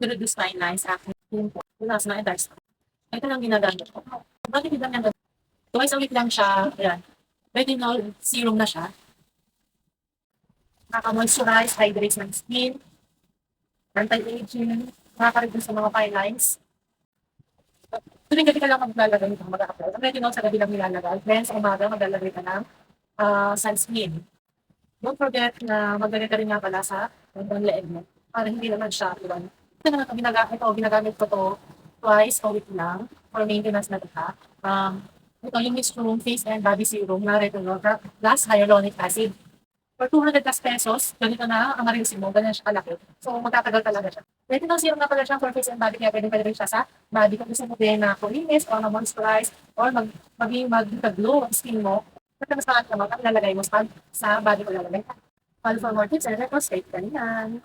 reduce fine lines, acne, pimple, melasma, and dark spots. Ito lang ginagamit ko. Bakit hindi lang yan? Twice a week lang siya. Ayan. Retinol serum na siya. Nakaka-moisturize, hydrates ng skin, anti-aging, nakaka-reduce sa mga fine lines. Tuwing gabi ka lang maglalagay nito, mag-a-apply. Ang retinol sa gabi lang nilalagay. Then sa umaga, maglalagay ka ng sunscreen. Don't forget na maglagay ka rin nga pala sa bandang leeg mo para hindi naman siya iwan. Ito naman ginagamit ko to twice a week lang for maintenance na kita. Ito yung mixed room face and body serum na retinol plus hyaluronic acid. For 200 plus pesos, ganito na ang ma-receive mo, ganyan siya kalaki. So, magtatagal talaga siya. Retinol serum na pala siya for face and body, kaya pwede rin siya sa body. Kung gusto mo din na kulinis or na-moisturize or maging mag-glow ang skin mo, basta mas pangat naman, ang lalagay mo sa body ko lalagay. Follow for more tips and records, straight ka niyan.